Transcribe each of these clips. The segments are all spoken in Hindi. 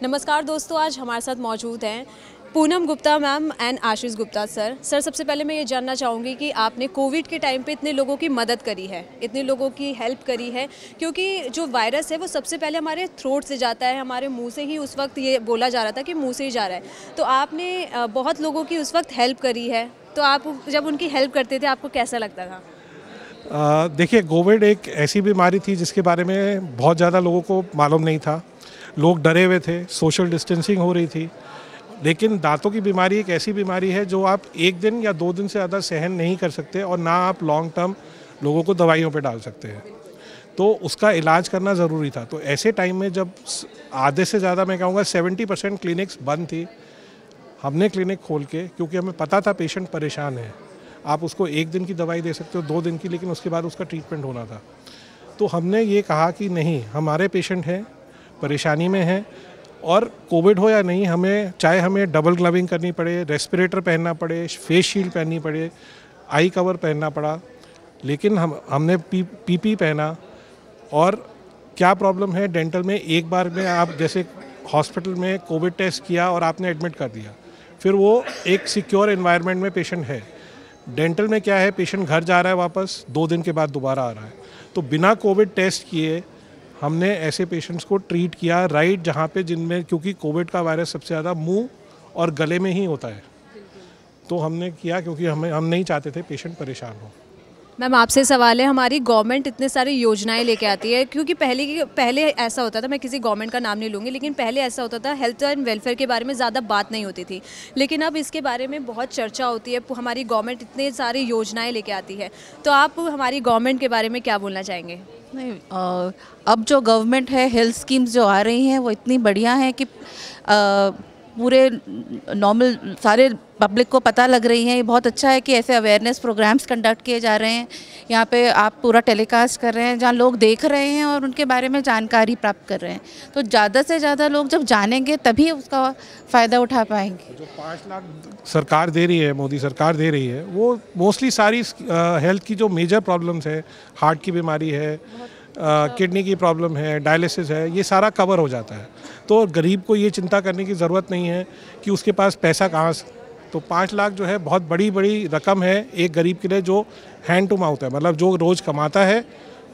नमस्कार दोस्तों, आज हमारे साथ मौजूद हैं Poonam Gupta ma'am and Ashish Gupta sir. सबसे पहले मैं ये जानना चाहूँगी कि आपने कोविड के टाइम पे इतने लोगों की मदद करी है, इतने लोगों की हेल्प करी है, क्योंकि जो वायरस है वो सबसे पहले हमारे थ्रोट से जाता है, हमारे मुंह से ही उस वक्त ये बोला जा रहा था कि मुंह से ही जा रहा है। तो आपने बहुत लोगों की उस वक्त हेल्प करी है, तो आप जब उनकी हेल्प करते थे आपको कैसा लगता था? देखिए, कोविड एक ऐसी बीमारी थी जिसके बारे में बहुत ज़्यादा लोगों को मालूम नहीं था। लोग डरे हुए थे, सोशल डिस्टेंसिंग हो रही थी। लेकिन दांतों की बीमारी एक ऐसी बीमारी है जो आप 1 दिन या 2 दिन से ज़्यादा सहन नहीं कर सकते और ना आप लॉन्ग टर्म लोगों को दवाइयों पे डाल सकते हैं। तो उसका इलाज करना ज़रूरी था। तो ऐसे टाइम में जब आधे से ज़्यादा, मैं कहूँगा 70% क्लिनिक्स बंद थी, हमने क्लिनिक खोल के, क्योंकि हमें पता था पेशेंट परेशान है। आप उसको 1 दिन की दवाई दे सकते हो, 2 दिन की, लेकिन उसके बाद उसका ट्रीटमेंट होना था। तो हमने ये कहा कि नहीं, हमारे पेशेंट हैं, परेशानी में हैं, और कोविड हो या नहीं, हमें डबल ग्लविंग करनी पड़े, रेस्पिरेटर पहनना पड़े, फेस शील्ड पहननी पड़े, आई कवर पहनना पड़ा, लेकिन हमने पीपी पहना। और क्या प्रॉब्लम है डेंटल में, एक बार में आप जैसे हॉस्पिटल में कोविड टेस्ट किया और आपने एडमिट कर दिया, फिर वो एक सिक्योर एनवायरनमेंट में पेशेंट है। डेंटल में क्या है, पेशेंट घर जा रहा है वापस, 2 दिन के बाद दोबारा आ रहा है। तो बिना कोविड टेस्ट किए हमने ऐसे पेशेंट्स को ट्रीट किया राइट जहाँ पे, जिनमें, क्योंकि कोविड का वायरस सबसे ज़्यादा मुंह और गले में ही होता है। तो हमने किया क्योंकि हम नहीं चाहते थे पेशेंट परेशान हो। मैम, आपसे सवाल है, हमारी गवर्नमेंट इतने सारी योजनाएं लेके आती है, क्योंकि पहले ऐसा होता था, मैं किसी गवर्नमेंट का नाम नहीं लूँगी, लेकिन पहले ऐसा होता था हेल्थ एंड वेलफेयर के बारे में ज़्यादा बात नहीं होती थी, लेकिन अब इसके बारे में बहुत चर्चा होती है। हमारी गवर्नमेंट इतने सारी योजनाएं लेके आती है, तो आप हमारी गवर्नमेंट के बारे में क्या बोलना चाहेंगे? नहीं, अब जो गवर्नमेंट है, हेल्थ स्कीम्स जो आ रही हैं वो इतनी बढ़िया हैं कि पूरे नॉर्मल सारे पब्लिक को पता लग रही हैं। ये बहुत अच्छा है कि ऐसे अवेयरनेस प्रोग्राम्स कंडक्ट किए जा रहे हैं। यहाँ पे आप पूरा टेलीकास्ट कर रहे हैं, जहाँ लोग देख रहे हैं और उनके बारे में जानकारी प्राप्त कर रहे हैं। तो ज़्यादा से ज़्यादा लोग जब जानेंगे तभी उसका फ़ायदा उठा पाएंगे। जो 5 लाख सरकार दे रही है, मोदी सरकार दे रही है, वो मोस्टली सारी हेल्थ की जो मेजर प्रॉब्लम्स है, हार्ट की बीमारी है, किडनी की प्रॉब्लम है, डायलिसिस है, ये सारा कवर हो जाता है। तो गरीब को ये चिंता करने की ज़रूरत नहीं है कि उसके पास पैसा कहाँ से। तो 5 लाख जो है बहुत बड़ी रकम है एक गरीब के लिए, जो हैंड टू माउथ है, मतलब जो रोज़ कमाता है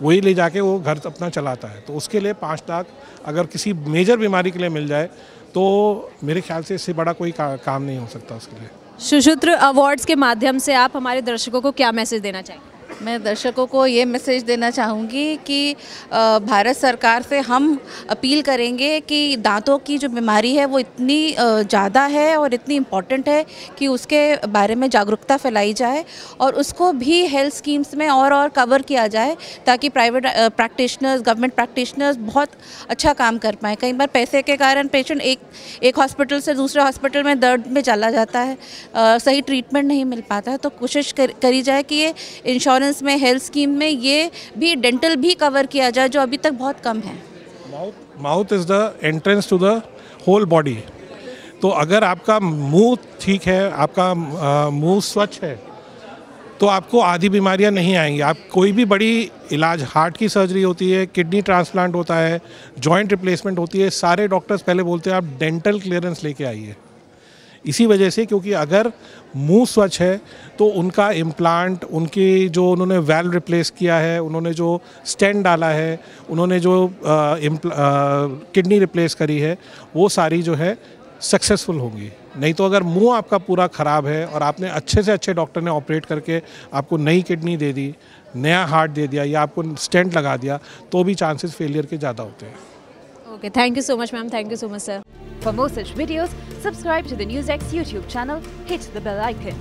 वही ले जाके वो घर अपना चलाता है। तो उसके लिए 5 लाख अगर किसी मेजर बीमारी के लिए मिल जाए तो मेरे ख्याल से इससे बड़ा कोई काम नहीं हो सकता उसके लिए। सुश्रुत अवार्ड्स के माध्यम से आप हमारे दर्शकों को क्या मैसेज देना चाहेंगे? मैं दर्शकों को ये मैसेज देना चाहूँगी कि भारत सरकार से हम अपील करेंगे कि दांतों की जो बीमारी है वो इतनी ज़्यादा है और इतनी इम्पॉर्टेंट है कि उसके बारे में जागरूकता फैलाई जाए और उसको भी हेल्थ स्कीम्स में और कवर किया जाए, ताकि प्राइवेट प्रैक्टिशनर्स, गवर्नमेंट प्रैक्टिशनर्स बहुत अच्छा काम कर पाएँ। कई बार पैसे के कारण पेशेंट एक हॉस्पिटल से दूसरे हॉस्पिटल में दर्द में चला जाता है, सही ट्रीटमेंट नहीं मिल पाता है। तो कोशिश करी जाए कि ये इंश्योरेंस में, हेल्थ स्कीम में ये भी डेंटल भी कवर किया जाए, जो अभी तक बहुत कम है। Mouth is the entrance to the whole body. तो अगर आपका मुंह ठीक है, आपका मुंह स्वच्छ है, तो आपको आधी बीमारियां नहीं आएंगी। आप कोई भी बड़ी इलाज, हार्ट की सर्जरी होती है, किडनी ट्रांसप्लांट होता है, जॉइंट रिप्लेसमेंट होती है, सारे डॉक्टर्स पहले बोलते हैं आप डेंटल क्लियरेंस लेके आइए। इसी वजह से, क्योंकि अगर मुंह स्वच्छ है तो उनका इम्प्लांट, उनकी जो उन्होंने वैल्व रिप्लेस किया है, उन्होंने जो स्टेंट डाला है, उन्होंने जो किडनी रिप्लेस करी है, वो सारी जो है सक्सेसफुल होंगी। नहीं तो अगर मुंह आपका पूरा ख़राब है और आपने अच्छे से अच्छे डॉक्टर ने ऑपरेट करके आपको नई किडनी दे दी, नया हार्ट दे दिया या आपको स्टेंट लगा दिया, तो भी चांसेस फेलियर के ज़्यादा होते हैं। Okay, thank you so much, ma'am. Thank you so much, sir. For more such videos, subscribe to the NewsX YouTube channel, hit the bell icon.